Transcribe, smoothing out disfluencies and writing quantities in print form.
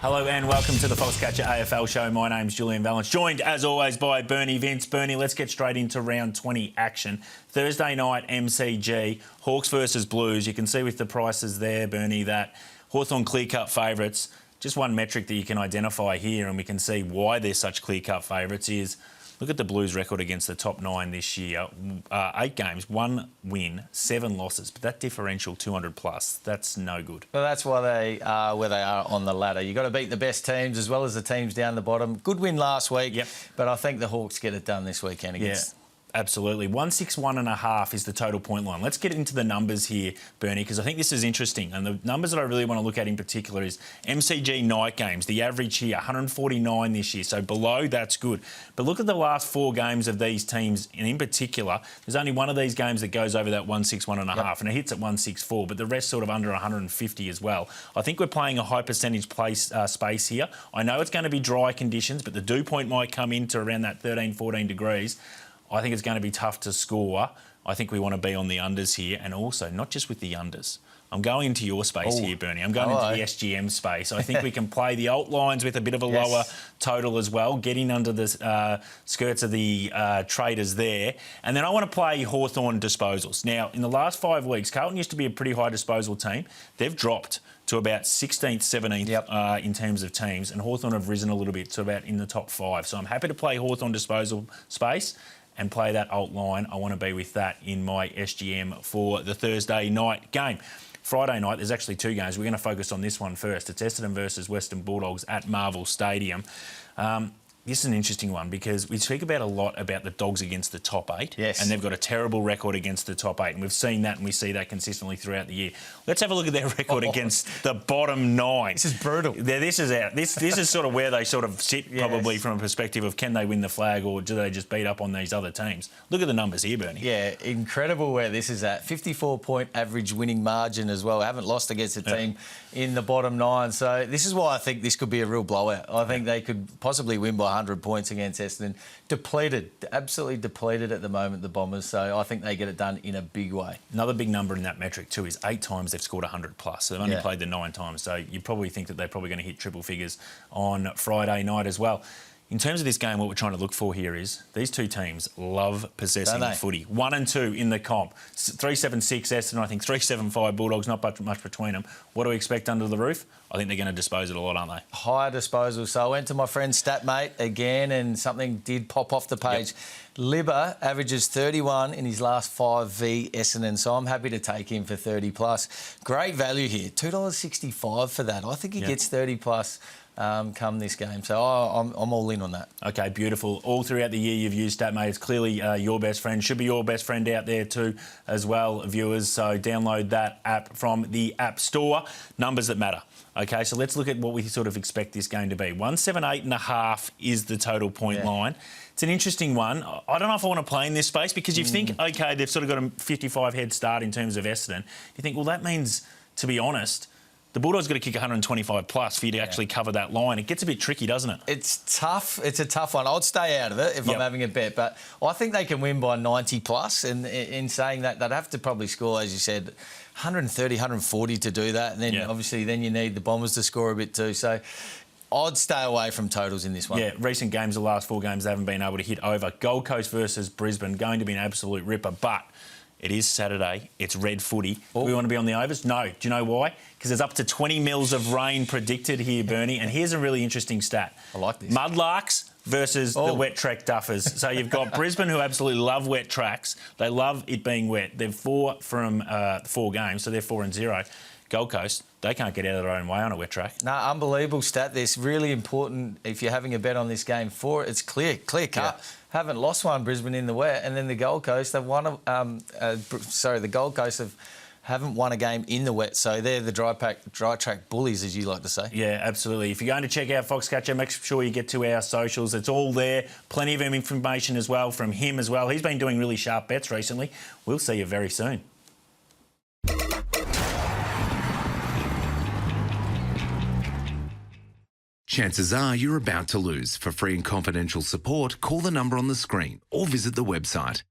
Hello and welcome to the Foxcatcher AFL show. My name's Julian Vallance, joined as always by Bernie Vince. Bernie, let's get straight into round 20 action. Thursday night MCG, Hawks versus Blues. You can see with the prices there, Bernie, that Hawthorn clear-cut favourites. Just one metric that you can identify here, and we can see why they're such clear-cut favourites, is look at the Blues' record against the top 9 this year. 8 games, 1 win, 7 losses. But that differential, 200 plus, that's no good. Well, that's why they are where they are on the ladder. You've got to beat the best teams as well as the teams down the bottom. Good win last week, yep. But I think the Hawks get it done this weekend against... Yeah. Absolutely. 161.5 is the total point line. Let's get into the numbers here, Bernie, because I think this is interesting. And the numbers that I really want to look at in particular is MCG night games. The average here, 149 this year. So below, that's good. But look at the last 4 games of these teams. And in particular, there's only one of these games that goes over that 161.5, yep. And it hits at 164. But the rest sort of under 150 as well. I think we're playing a high percentage space here. I know it's going to be dry conditions, but the dew point might come into around that 13, 14 degrees. I think it's going to be tough to score. I think we want to be on the unders here, and also not just with the unders. I'm going into your space here, Bernie. I'm going into the SGM space. I think we can play the alt lines with a bit of a lower total as well, getting under the skirts of the traders there. And then I want to play Hawthorn disposals. Now, in the last 5 weeks, Carlton used to be a pretty high disposal team. They've dropped to about 16th, 17th in terms of teams, and Hawthorn have risen a little bit to about in the top 5. So I'm happy to play Hawthorn disposal space and play that alt line. I want to be with that in my SGM for the Thursday night game. Friday night, there's actually 2 games. We're going to focus on this one first. It's Essendon versus Western Bulldogs at Marvel Stadium. This is an interesting one because we speak about a lot about the Dogs against the top 8. Yes. And they've got a terrible record against the top 8. And we've seen that, and we see that consistently throughout the year. Let's have a look at their record against the bottom 9. This is brutal. This is sort of where they sort of sit, probably from a perspective of can they win the flag or do they just beat up on these other teams? Look at the numbers here, Bernie. Yeah, incredible where this is at. 54-point average winning margin as well. Haven't lost against a team in the bottom 9. So this is why I think this could be a real blowout. I think they could possibly win by 100 points against Essendon. Depleted, absolutely depleted at the moment, the Bombers. So I think they get it done in a big way. Another big number in that metric too is 8 times they've scored 100 plus. So they've only played the 9 times. So you probably think that they're probably going to hit triple figures on Friday night as well. In terms of this game, what we're trying to look for here is these 2 teams love possessing the footy. 1 and 2 in the comp. 3-7-6 Essendon, I think 3-7-5 Bulldogs, not much between them. What do we expect under the roof? I think they're going to dispose it a lot, aren't they? Higher disposal. So I went to my friend Statmate again and something did pop off the page. Libba averages 31 in his last 5 v Essendon, so I'm happy to take him for 30 plus. Great value here, $2.65 for that. I think he gets 30 plus. Come this game. So I'm all in on that. OK, beautiful. All throughout the year you've used Statmate. It's clearly your best friend. Should be your best friend out there too as well, viewers. So download that app from the App Store. Numbers that matter. OK, so let's look at what we sort of expect this game to be. 178.5 is the total point line. It's an interesting one. I don't know if I want to play in this space because you think, OK, they've sort of got a 55 head start in terms of Essendon. You think, well, that means, to be honest, the Bulldogs got to kick 125 plus for you to actually cover that line. It gets a bit tricky, doesn't it? It's tough. It's a tough one. I'd stay out of it if I'm having a bet, but I think they can win by 90 plus. And in saying that, they'd have to probably score, as you said, 130, 140 to do that. And then obviously then you need the Bombers to score a bit too. So I'd stay away from totals in this one. Yeah, recent games, the last 4 games, they haven't been able to hit over. Gold Coast versus Brisbane, going to be an absolute ripper, but it is Saturday. It's red footy. Do we want to be on the overs? No. Do you know why? Because there's up to 20 mils of rain predicted here, Bernie. And here's a really interesting stat. I like this. Mudlarks versus the wet track duffers. So you've got Brisbane, who absolutely love wet tracks. They love it being wet. They're 4 from 4 games, so they're 4-0. Gold Coast, they can't get out of their own way on a wet track. No, unbelievable stat. This really important if you're having a bet on this game. It's clear cut. Haven't lost one, Brisbane, in the wet, and then the Gold Coast have won. The Gold Coast haven't won a game in the wet, so they're the dry track bullies, as you like to say. Yeah, absolutely. If you're going to check out Foxcatcher, make sure you get to our socials. It's all there. Plenty of information as well from him as well. He's been doing really sharp bets recently. We'll see you very soon. Chances are you're about to lose. For free and confidential support, call the number on the screen or visit the website.